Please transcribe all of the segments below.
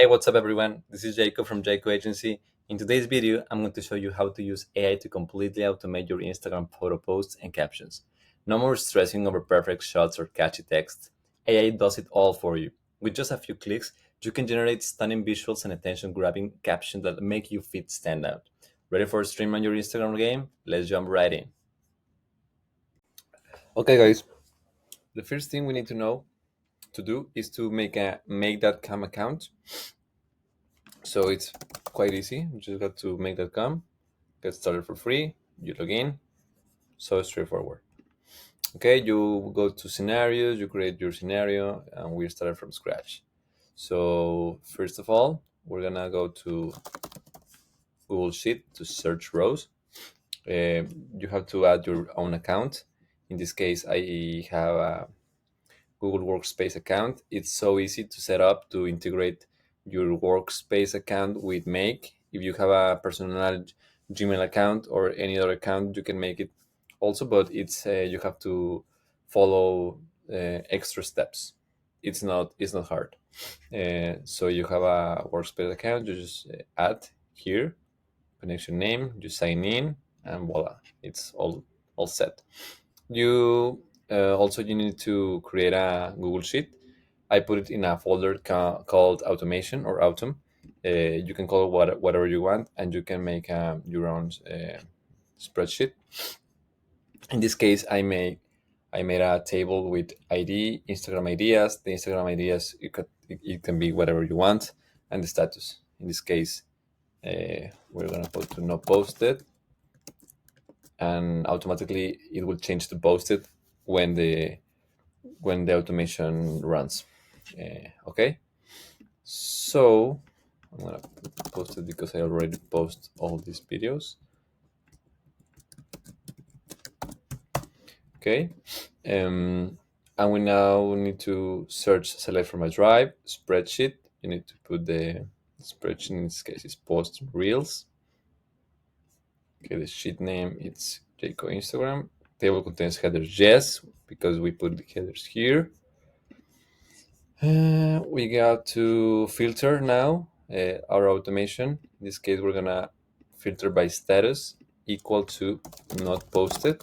Hey, what's up, everyone? This is Jacob from Jacob Agency. In today's video, I'm going to show you how to use AI to completely automate your Instagram photo posts and captions. No more stressing over perfect shots or catchy text. AI does it all for you. With just a few clicks, you can generate stunning visuals and attention-grabbing captions that make you fit stand out. Ready for a stream on your Instagram game? Let's jump right in. Okay, guys. The first thing we need to know to do is to make a make.com account. So it's quite easy. You just got to make.com, get started for free, you log in, so straightforward. Okay, you go to scenarios, you create your scenario, and we started from scratch. So first of all, we're gonna go to Google Sheet to search rows. You have to add your own account. In this case, I have a Google Workspace account. It's so easy to set up to integrate your Workspace account with Make. If you have a personal Gmail account or any other account, you can make it also, but it's you have to follow extra steps. It's not hard. So you have a Workspace account. You just add here, connection name. You sign in, and voila, it's all set. You also you need to create a Google Sheet. I put it in a folder called automation or autumn. You can call it whatever you want, and you can make your own spreadsheet. In this case, I made a table with ID, Instagram ideas. The Instagram ideas it can be whatever you want, and the status. In this case, we're gonna put to not posted, and automatically it will change to posted when the automation runs. Okay, so I'm gonna post it because I already post all these videos. Okay, and we now need to select from a drive, spreadsheet. You need to put the spreadsheet, in this case is post reels. Okay, the sheet name it's Jaco Instagram. Table contains headers, yes, because we put the headers here. We got to filter now our automation. In this case, we're gonna filter by status equal to not posted.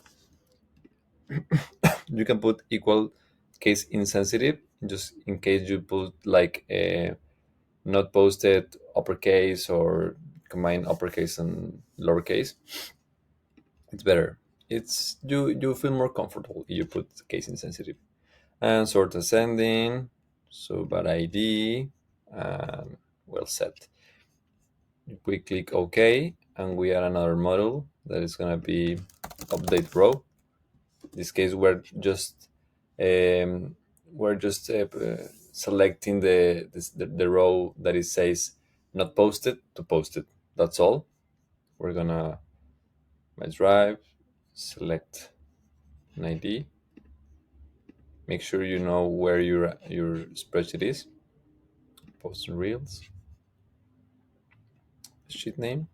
You can put equal case insensitive, just in case you put like not posted uppercase or combine uppercase and lowercase. It's better. It's you feel more comfortable if you put case insensitive. And sort ascending, so by ID, and well set. We click OK, and we add another model that is going to be update row. In this case, we're just selecting the row that it says not posted to posted. That's all. We're gonna my drive, select an ID. Make sure you know where your spreadsheet is. Post and reels. Sheet name,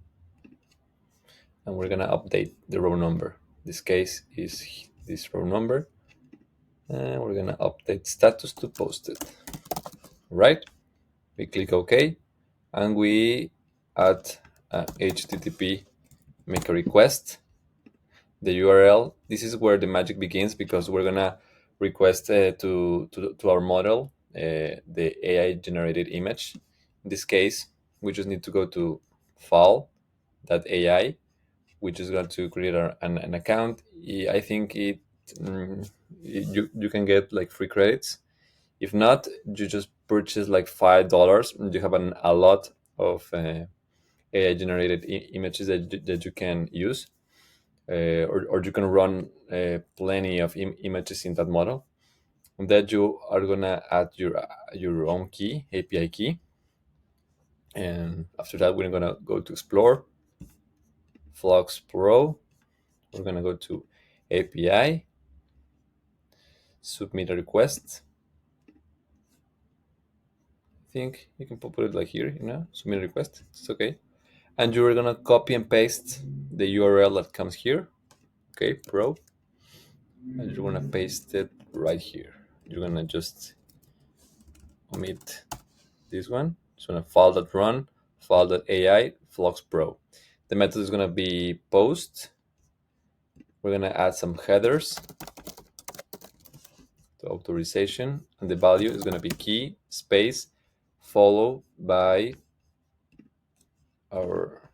and we're gonna update the row number. This case is this row number, and we're gonna update status to posted. Right? We click OK, and we add HTTP make a request. The URL. This is where the magic begins because we're gonna request to our model the AI generated image. In this case, we just need to go to file.ai. We just got to create an account. I think you can get like free credits. If not, you just purchase like $5. And you have a lot of AI generated images that you can use, or you can run plenty of images in that model. And that you are gonna add your own key, API key, and after that we're gonna go to explore, Flux Pro. We're gonna go to API, submit a request. I think you can put it like here, submit a request. It's okay. And you're gonna copy and paste the URL that comes here. Okay, Pro. And you're gonna paste it right here. You're gonna just omit this one. Just gonna file.run, file.ai, Flux Pro. The method is gonna be post. We're gonna add some headers to authorization, and the value is gonna be key space followed by our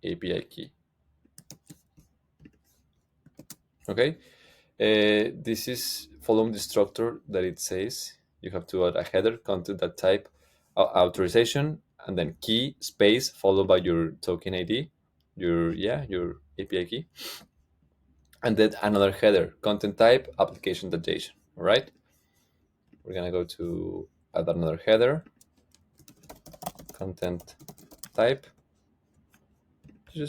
API key. Okay, this is following the structure that it says. You have to add a header content that type authorization, and then key space followed by your token ID, your API key, and then another header content type application data. All right, we're gonna go to add another header content type. You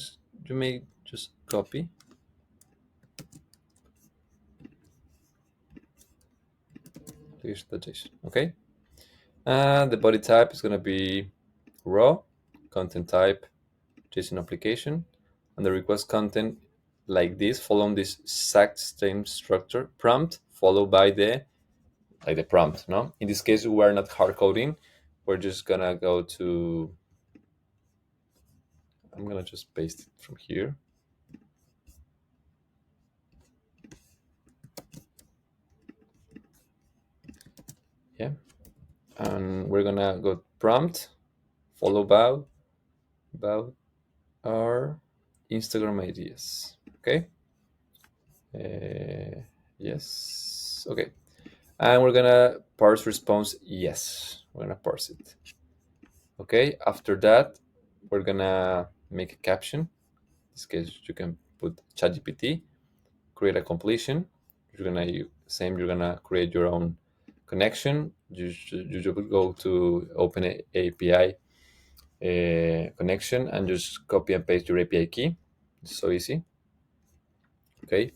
may just copy. Okay, and the body type is gonna be raw, content type JSON application, and the request content like this, following this exact same structure, prompt followed by the prompt. No, in this case we're not hard coding. We're just gonna go to, I'm gonna just paste it from here. Yeah, and we're gonna go prompt followed by about our Instagram ideas. Okay. Yes. Okay. And we're gonna parse response. Yes, we're gonna parse it. Okay. After that, we're gonna make a caption. In this case, you can put ChatGPT, create a completion. You're gonna you're gonna create your own connection. You will go to open API connection and just copy and paste your API key. It's so easy. Okay.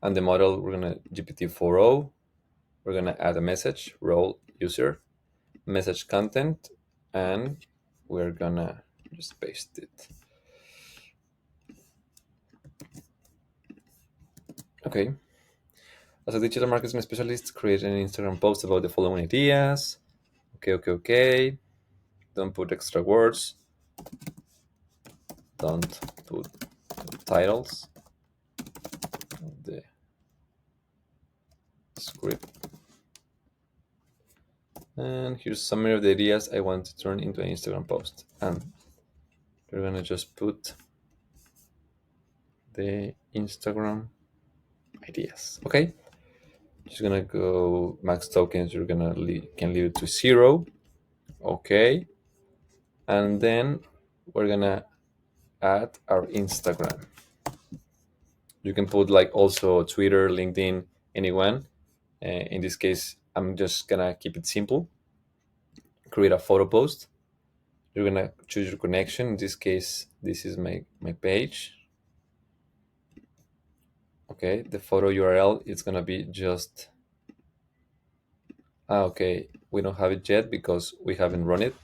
And the model, we're gonna GPT-4o. We're gonna add a message, role user, message content, and we're gonna just paste it. Okay. As a digital marketing specialist, create an Instagram post about the following ideas. Okay. Don't put extra words. Don't put titles of the script. And here's a summary of the ideas I want to turn into an Instagram post. And we're gonna just put the Instagram ideas. Okay. Just gonna go max tokens. You're gonna can leave it to 0. Okay. And then we're gonna add our Instagram. You can put like also Twitter, LinkedIn, anyone. In this case, I'm just gonna keep it simple. Create a photo post. You're gonna choose your connection. In this case, this is my page. Okay, the photo URL is gonna be just. Okay, we don't have it yet because we haven't run it.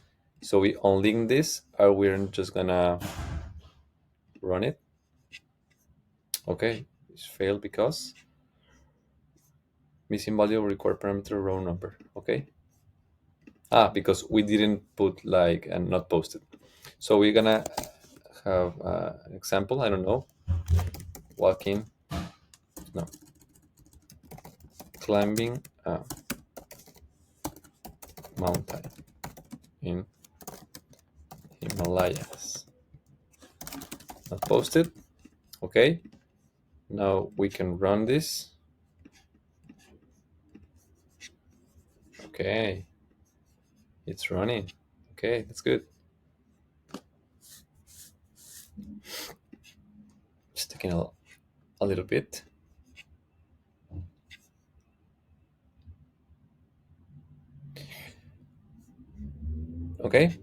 So we unlink this, or we're just gonna run it. Okay, it's failed because missing value required parameter row number. Okay. Because we didn't put like and not posted. So we're gonna have an example. I don't know. Walking, no, climbing a mountain in Himalayas. Not posted. Okay. Now we can run this. Okay. It's running. Okay, that's good. Just taking a little bit. Okay.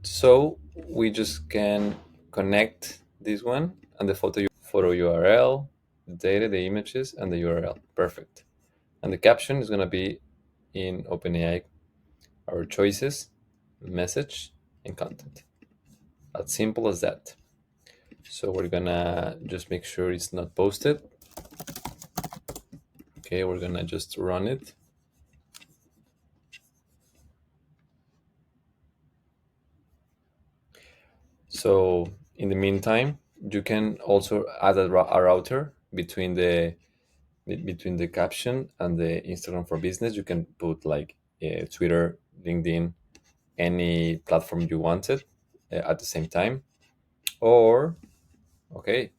So we just can connect this one and the photo URL, the data, the images, and the URL. Perfect. And the caption is going to be in OpenAI, our choices, message, and content. As simple as that. So we're going to just make sure it's not posted. Okay, we're going to just run it. So in the meantime, you can also add a router between the caption and the Instagram for business. You can put like Twitter, LinkedIn, any platform you wanted at the same time. Or okay,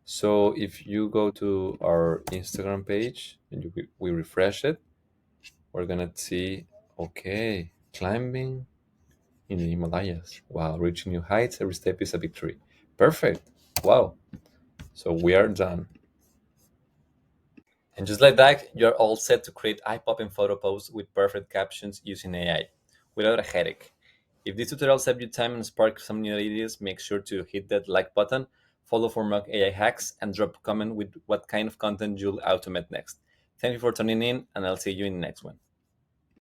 so if you go to our Instagram page and we refresh it, we're gonna see, okay, climbing in the Himalayas. Wow, reaching new heights. Every step is a victory. Perfect. Wow. So we are done. And just like that, you're all set to create eye-popping photo posts with perfect captions using AI without a headache. If this tutorial saved you time and sparked some new ideas, make sure to hit that like button, follow for more AI hacks, and drop a comment with what kind of content you'll automate next. Thank you for tuning in, and I'll see you in the next one.